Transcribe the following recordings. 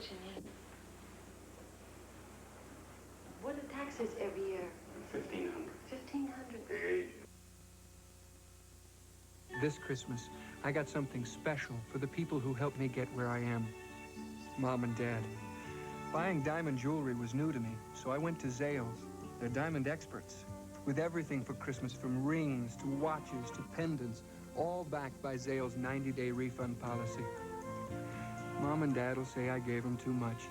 what you need. What are the taxes every year? $1,500. $1,500. Hey. This Christmas, I got something special for the people who helped me get where I am. Mom and Dad. Buying diamond jewelry was new to me, so I went to Zales. They're diamond experts, with everything for Christmas, from rings to watches to pendants, all backed by Zales' 90-day refund policy. Mom and Dad will say I gave them too much,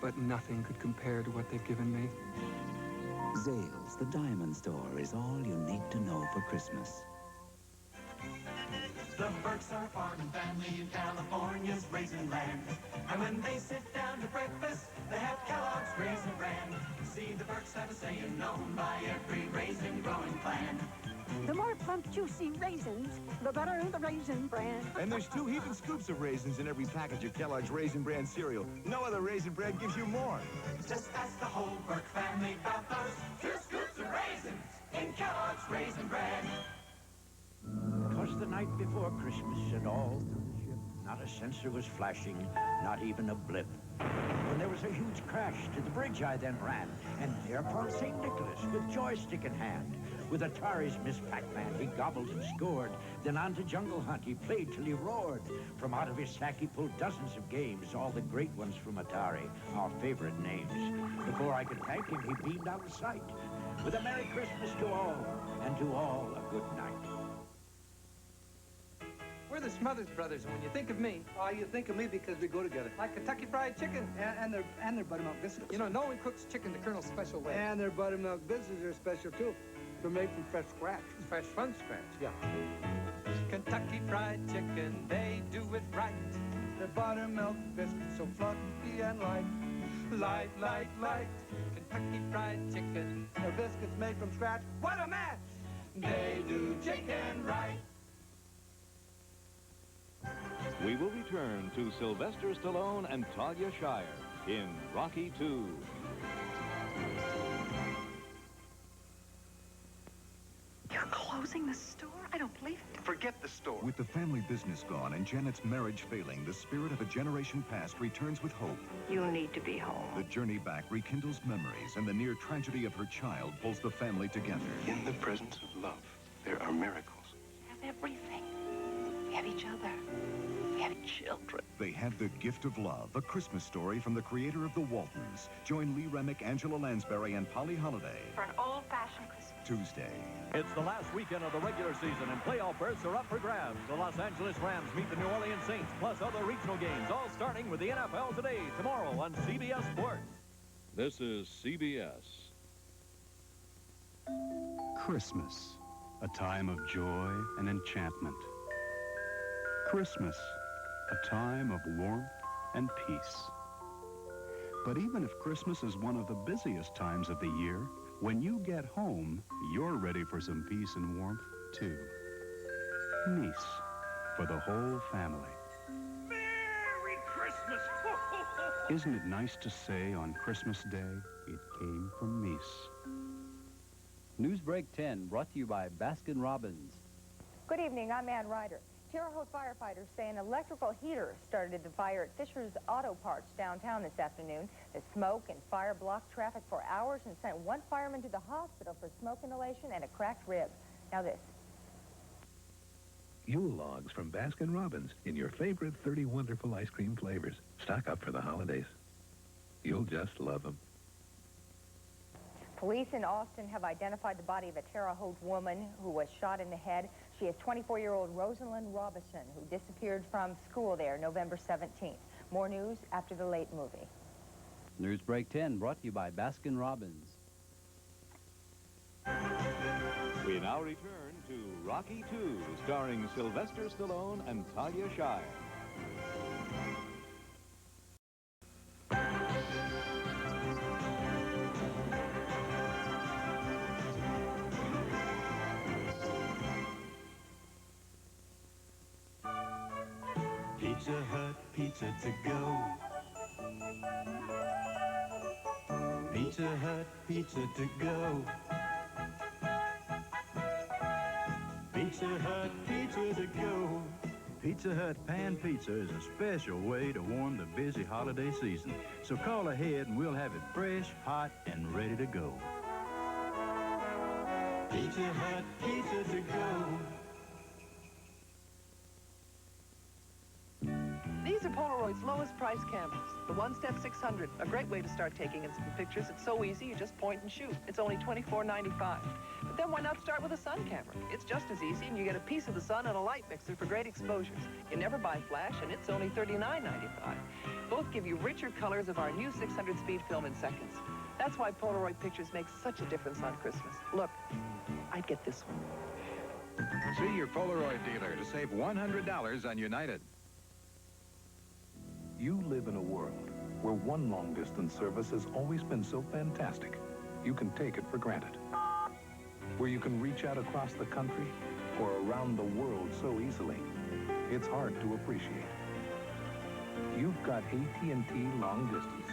but nothing could compare to what they've given me. Zales, the diamond store, is all you need to know for Christmas. The Burks are a farming family in California's Raisin Land. And when they sit down to breakfast, they have Kellogg's Raisin Bran. See, the Burks have a saying known by every raisin growing clan. The more plump, juicy raisins, the better the Raisin Bran. And there's 2 heaping scoops of raisins in every package of Kellogg's Raisin Bran cereal. No other Raisin Bran gives you more. Just ask the whole Burke family about those 2 scoops of raisins in Kellogg's Raisin Bran. 'Twas the night before Christmas, and all through the ship, not a sensor was flashing, not even a blip. When there was a huge crash to the bridge, I then ran, and thereupon St. Nicholas, with joystick in hand, with Atari's Miss Pac-Man, he gobbled and scored. Then on to Jungle Hunt, he played till he roared. From out of his sack, he pulled dozens of games, all the great ones from Atari, our favorite names. Before I could thank him, he beamed out of sight. With a Merry Christmas to all, and to all a good night. We're the Smothers brothers, and when you think of me... Oh, you think of me because we go together. Like Kentucky Fried Chicken. And their buttermilk biscuits. You know, no one cooks chicken the Colonel's special way. And their buttermilk biscuits are special, too. They're made from fresh scratch. Fresh from scratch. Yeah. Kentucky Fried Chicken, they do it right. Their buttermilk biscuits so fluffy and light. Light, light, light. Kentucky Fried Chicken. Their biscuits made from scratch. What a match! They do chicken right. We will return to Sylvester Stallone and Talia Shire in Rocky II. You're closing the store? I don't believe it. Forget the store. With the family business gone and Janet's marriage failing, the spirit of a generation past returns with hope. You need to be home. The journey back rekindles memories, and the near tragedy of her child pulls the family together. In the presence of love, there are miracles. We have everything. We have each other. We have children. They have the gift of love, a Christmas story from the creator of The Waltons. Join Lee Remick, Angela Lansbury, and Polly Holliday. For an old-fashioned Christmas. Tuesday. It's the last weekend of the regular season, and playoff berths are up for grabs. The Los Angeles Rams meet the New Orleans Saints, plus other regional games, all starting with the NFL Today, tomorrow on CBS Sports. This is CBS. Christmas, a time of joy and enchantment. Christmas, a time of warmth and peace. But even if Christmas is one of the busiest times of the year, when you get home, you're ready for some peace and warmth, too. Meis, for the whole family. Merry Christmas! Isn't it nice to say on Christmas Day, it came from Meis? Newsbreak 10, brought to you by Baskin-Robbins. Good evening, I'm Ann Ryder. Terre Haute firefighters say an electrical heater started the fire at Fisher's Auto Parts downtown this afternoon. The smoke and fire blocked traffic for hours and sent one fireman to the hospital for smoke inhalation and a cracked rib. Now this. Yule logs from Baskin-Robbins in your favorite 30 wonderful ice cream flavors. Stock up for the holidays. You'll just love them. Police in Austin have identified the body of a Terre Haute woman who was shot in the head. She is 24-year-old Rosalind Robison, who disappeared from school there November 17th. More news after the late movie. Newsbreak 10, brought to you by Baskin-Robbins. We now return to Rocky II, starring Sylvester Stallone and Talia Shire. Pizza Hut, pizza to go. Pizza Hut, pizza to go. Pizza Hut, pizza to go. Pizza Hut Pan Pizza is a special way to warm the busy holiday season. So call ahead and we'll have it fresh, hot, and ready to go. Pizza Hut, pizza to go. These are Polaroid's lowest price cameras. The One-Step 600, a great way to start taking instant pictures. It's so easy, you just point and shoot. It's only $24.95. But then why not start with a sun camera? It's just as easy, and you get a piece of the sun and a light mixer for great exposures. You never buy flash, and it's only $39.95. Both give you richer colors of our new 600-speed film in seconds. That's why Polaroid pictures make such a difference on Christmas. Look, I'd get this one. See your Polaroid dealer to save $100 on United. You live in a world where one long-distance service has always been so fantastic, you can take it for granted. Where you can reach out across the country or around the world so easily, it's hard to appreciate. You've got AT&T Long Distance,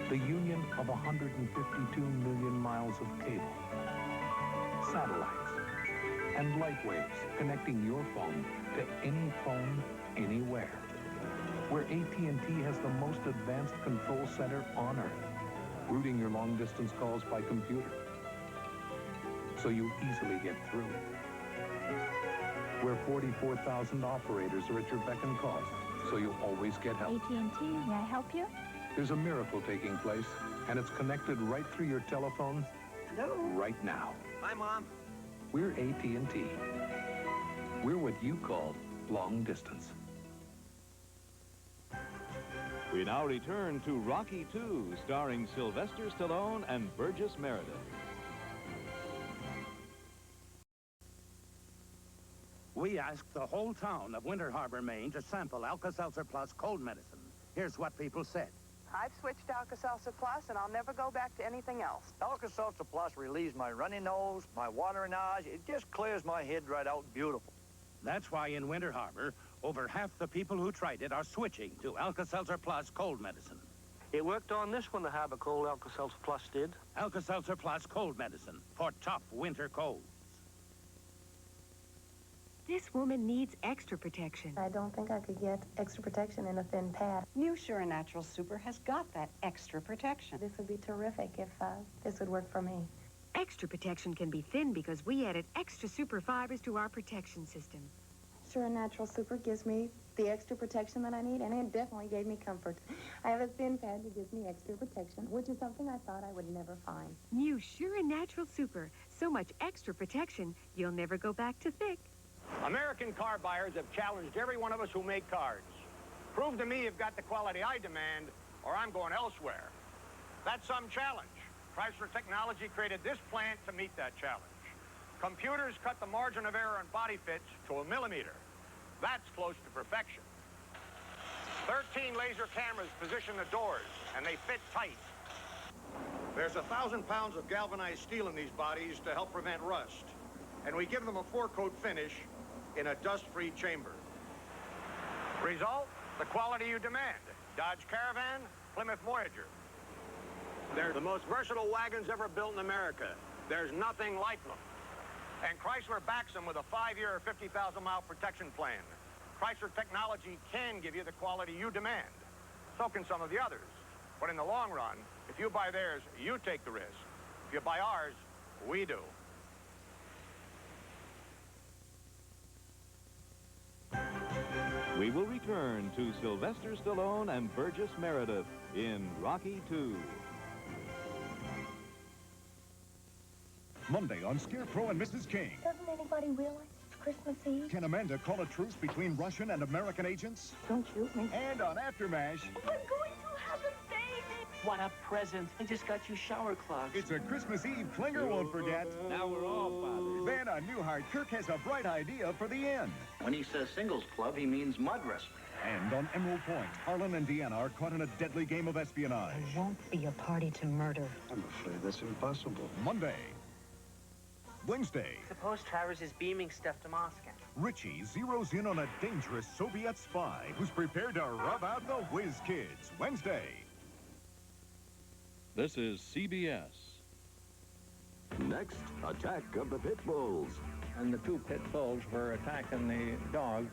the union of 152 million miles of cable, satellites, and light waves connecting your phone to any phone, anywhere. Where AT&T has the most advanced control center on Earth, routing your long-distance calls by computer, so you easily get through. Where 44,000 operators are at your beck and call, so you'll always get help. AT&T, may I help you? There's a miracle taking place, and it's connected right through your telephone. Hello? Right now. Hi, Mom. We're AT&T. We're what you call long distance. We now return to Rocky II, starring Sylvester Stallone and Burgess Meredith. We asked the whole town of Winter Harbor, Maine, to sample Alka-Seltzer Plus cold medicine. Here's what people said. I've switched to Alka-Seltzer Plus, and I'll never go back to anything else. Alka-Seltzer Plus relieves my runny nose, my watering eyes. It just clears my head right out beautiful. That's why in Winter Harbor, over half the people who tried it are switching to Alka-Seltzer Plus cold medicine. It worked on this one, the Harbor Cold Alka-Seltzer Plus did. Alka-Seltzer Plus cold medicine for tough winter colds. This woman needs extra protection. I don't think I could get extra protection in a thin pad. New Sure Natural Super has got that extra protection. This would be terrific if this would work for me. Extra protection can be thin because we added extra super fibers to our protection system. Sure Natural Super gives me the extra protection that I need, and it definitely gave me comfort. I have a thin pad that gives me extra protection, which is something I thought I would never find. New Sure and Natural Super. So much extra protection, you'll never go back to thick. American car buyers have challenged every one of us who make cars. Prove to me you've got the quality I demand, or I'm going elsewhere. That's some challenge. Chrysler Technology created this plant to meet that challenge. Computers cut the margin of error in body fits to a millimeter. That's close to perfection. 13 laser cameras position the doors, and they fit tight. There's 1,000 pounds of galvanized steel in these bodies to help prevent rust. And we give them a 4-coat finish in a dust-free chamber. Result, the quality you demand. Dodge Caravan, Plymouth Voyager. They're the most versatile wagons ever built in America. There's nothing like them. And Chrysler backs them with a 5-year, 50,000-mile protection plan. Chrysler Technology can give you the quality you demand. So can some of the others. But in the long run, if you buy theirs, you take the risk. If you buy ours, we do. We will return to Sylvester Stallone and Burgess Meredith in Rocky II. Monday on Scarecrow and Mrs. King. Doesn't anybody realize it's Christmas Eve? Can Amanda call a truce between Russian and American agents? Don't shoot me. And on AfterMASH, We're going to have a baby! What a present. I just got you shower clogs. it's a Christmas Eve Klinger won't forget. Now we're all fathers. Then on Newhart, Kirk has a bright idea for the end. When he says singles club, he means mud wrestling. And on Emerald Point, Harlan and Deanna are caught in a deadly game of espionage. It won't be a party to murder. I'm afraid that's impossible. Monday. Wednesday, Suppose Travers is beaming stuff to Moscow. Richie zeroes in on a dangerous Soviet spy who's prepared to rub out the Whiz Kids. Wednesday. This is CBS. Next, Attack of the Pit Bulls. And the two pit bulls were attacking the dog,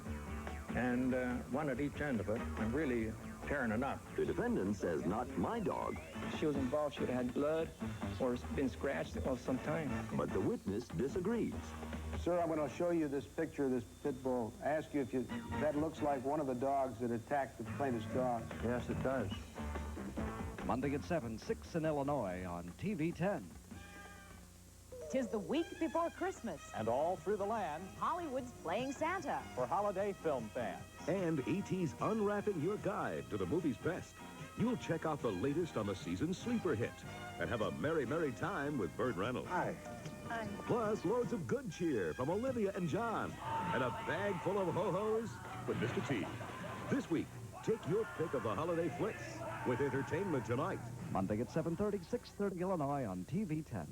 and one at each end of it, and really tearing it up. The defendant says, not my dog. She was involved. She would have had blood or been scratched of some time. But the witness disagrees. Sir, I'm going to show you this picture of this pit bull. Ask you if that looks like one of the dogs that attacked the plaintiff's dog. Yes, it does. Monday at 7, 6 in Illinois on TV 10. 'Tis the week before Christmas. And all through the land Hollywood's playing Santa. for holiday film fans. And E.T.'s Unwrapping Your Guide to the Movie's Best. You'll check out the latest on the season's sleeper hit and have a merry, merry time with Burt Reynolds. Hi. Hi. Plus, loads of good cheer from Olivia and John. And a bag full of ho-hos with Mr. T. This week, take your pick of the holiday flicks with Entertainment Tonight. Monday at 7:30, 6:30 Illinois on TV 10.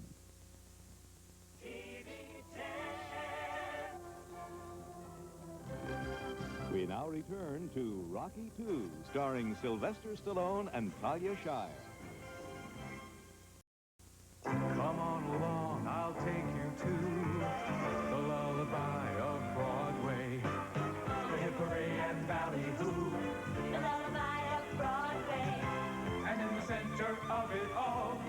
We now return to Rocky II, starring Sylvester Stallone and Talia Shire. Come on along, I'll take you to the lullaby of Broadway. The hickory and ballyhoo. The lullaby of Broadway. And in the center of it all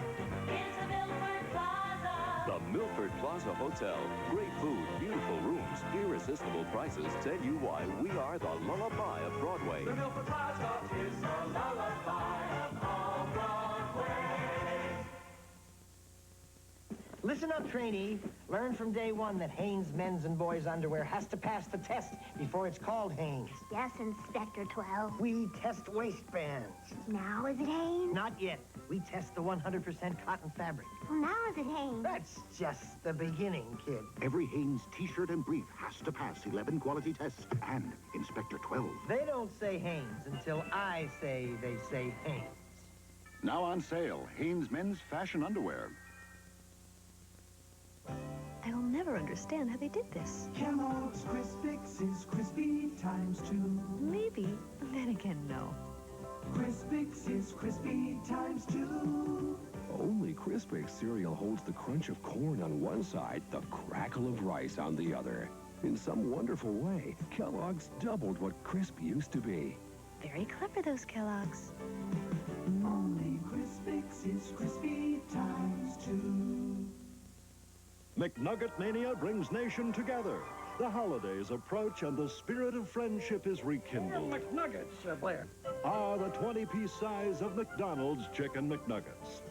is the Milford Plaza. The Milford Plaza Hotel. Great food, beautiful rooms, irresistible prices tell you why we are the lullaby of Broadway. The Milford Plaza is the lullaby of all Broadway. Listen up, trainee. Learn from day one that Hanes men's and boys' underwear has to pass the test before it's called Hanes. Yes, Inspector 12. We test waistbands. Now is it Hanes? Not yet. We test the 100% cotton fabric. Well, now is it Hanes? That's just the beginning, kid. Every Hanes t-shirt and brief has to pass 11 quality tests and Inspector 12. They don't say Hanes until I say they say Hanes. Now on sale, Hanes men's fashion underwear. I will never understand how they did this. Kellogg's Crispix is crispy times 2. Maybe. Then again, no. Crispix is crispy times 2. Only Crispix cereal holds the crunch of corn on one side, the crackle of rice on the other. In some wonderful way, Kellogg's doubled what crisp used to be. Very clever, those Kellogg's. Only Crispix is crispy times 2. McNugget Mania brings nation together. The holidays approach and the spirit of friendship is rekindled. McNuggets, Blair. The 20-piece size of McDonald's Chicken McNuggets.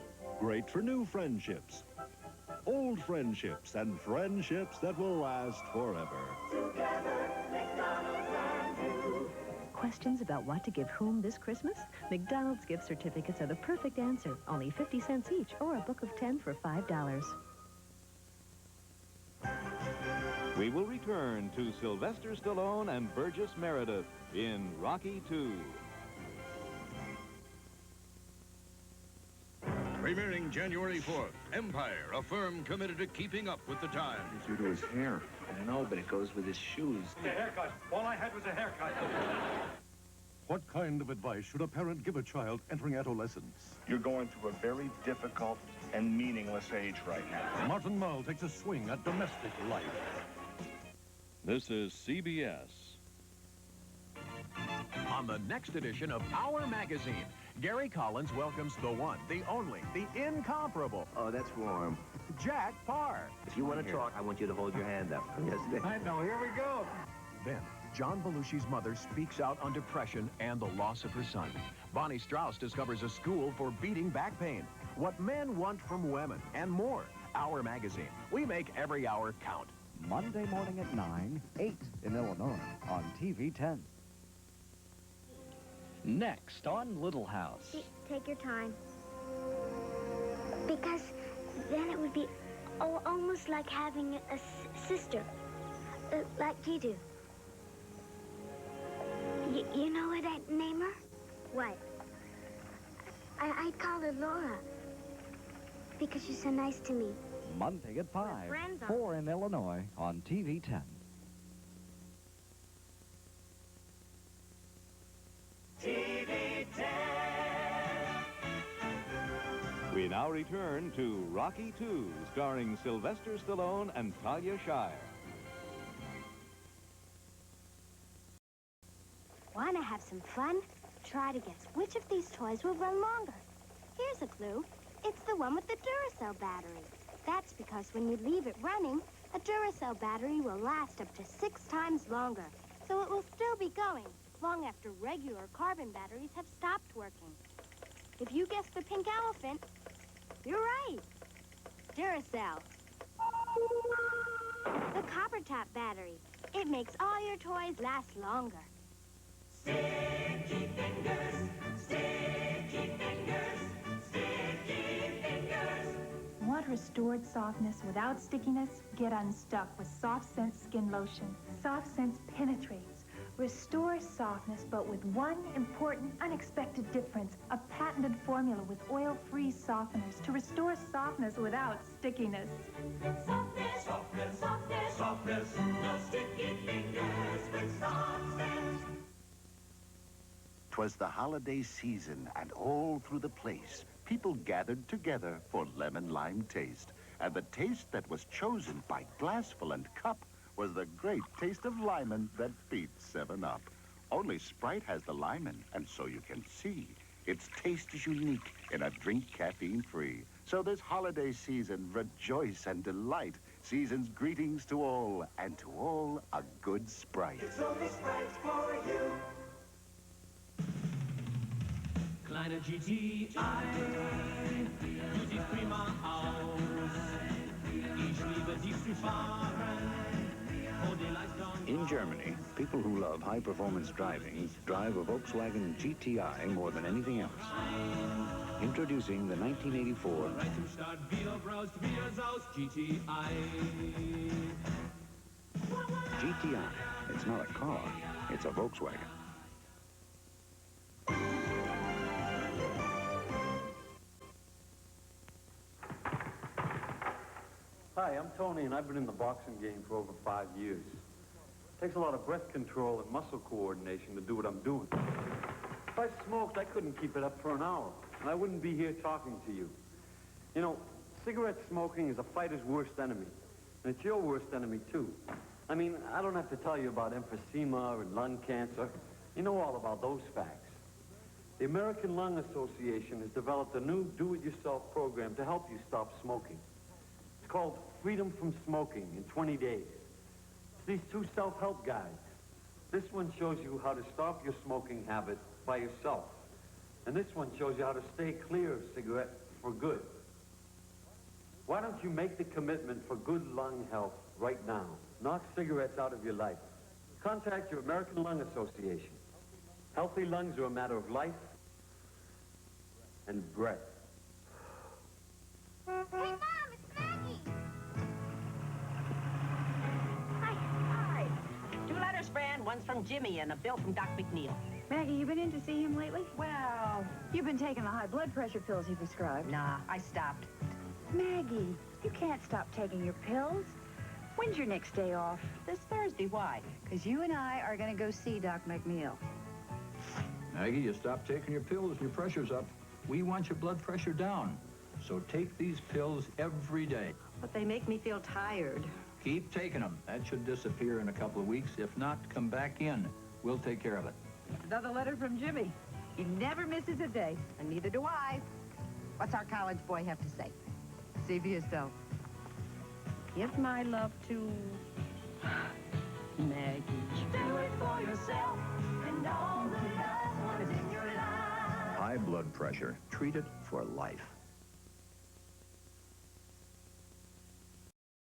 Great for new friendships, old friendships, and friendships that will last forever. Together, McDonald's and you. Questions about what to give whom this Christmas? McDonald's gift certificates are the perfect answer. Only 50 cents each, or a book of 10 for $5. We will return to Sylvester Stallone and Burgess Meredith in Rocky II. Premiering January 4th, Empire, a firm committed to keeping up with the times. Due to his hair. I know, but it goes with his shoes. A haircut. All I had was a haircut. What kind of advice should a parent give a child entering adolescence? You're going through a very difficult and meaningless age right now. Martin Mull takes a swing at domestic life. This is CBS. On the next edition of Our Magazine, Gary Collins welcomes the one, the only, the incomparable. Oh, that's warm. Jack Parr. If you want to talk, I want you to hold your hand up. Yes, I know. Here we go. Then, John Belushi's mother speaks out on depression and the loss of her son. Bonnie Strauss discovers a school for beating back pain. What men want from women, and more. Our Magazine. We make every hour count. Monday morning at 9, 8 in Illinois on TV 10. Next on Little House. Take your time. Because then it would be almost like having a sister, like you do. You know what I'd name her? What? I'd call her Laura. Because she's so nice to me. Monday at 5, 4 in Illinois on TV 10. TV 10. We now return to Rocky II, starring Sylvester Stallone and Talia Shire. Want to have some fun? Try to guess which of these toys will run longer. Here's a clue. It's the one with the Duracell battery. That's because when you leave it running, a Duracell battery will last up to 6 times longer. So it will still be going long after regular carbon batteries have stopped working. If you guessed the pink elephant, you're right. Duracell. The copper top battery. It makes all your toys last longer. Sticky fingers, sticky fingers, sticky fingers. Want restored softness without stickiness? Get unstuck with Soft Sense Skin Lotion. Soft Sense penetrates, restores softness, but with one important, unexpected difference. A patented formula with oil-free softeners to restore softness without stickiness. Softness, softness, softness, softness. No sticky fingers with Soft Sense. 'Twas the holiday season, and all through the place, people gathered together for lemon-lime taste. And the taste that was chosen by glassful and cup was the great taste of limin that beat 7-Up. Only Sprite has the limin, and so you can see its taste is unique in a drink caffeine-free. So this holiday season, rejoice and delight. Season's greetings to all, and to all a good Sprite. It's only Sprite for you. Kleine GTI, Duty Prima aus. Ich liebe dies zu fahren. In Germany, people who love high-performance driving drive a Volkswagen GTI more than anything else. Introducing the 1984 GTI. It's not a car, it's a Volkswagen. Hi, I'm Tony, and I've been in the boxing game for over 5 years. It takes a lot of breath control and muscle coordination to do what I'm doing. If I smoked, I couldn't keep it up for an hour, and I wouldn't be here talking to you. You know, cigarette smoking is a fighter's worst enemy, and it's your worst enemy, too. I mean, I don't have to tell you about emphysema and lung cancer. You know all about those facts. The American Lung Association has developed a new do-it-yourself program to help you stop smoking. It's called Freedom from Smoking in 20 days. It's these 2 self-help guides. This one shows you how to stop your smoking habit by yourself. And this one shows you how to stay clear of cigarette for good. Why don't you make the commitment for good lung health right now? Knock cigarettes out of your life. Contact your American Lung Association. Healthy lungs are a matter of life and breath. Hey, Mom, it's Maggie! Hi. 2 letters, Bran. One's from Jimmy and a bill from Doc McNeil. Maggie, you been in to see him lately? Well, you've been taking the high blood pressure pills he prescribed. Nah, I stopped. Maggie, you can't stop taking your pills. When's your next day off? This Thursday. Why? Because you and I are going to go see Doc McNeil. Maggie, you stop taking your pills and your pressure's up. We want your blood pressure down. So take these pills every day. But they make me feel tired. Keep taking them. That should disappear in a couple of weeks. If not, come back in. We'll take care of it. Another letter from Jimmy. He never misses a day. And neither do I. What's our college boy have to say? See for yourself. Give my love to Maggie. Do it for yourself and all the loved ones in your life. High blood pressure. Treat it for life.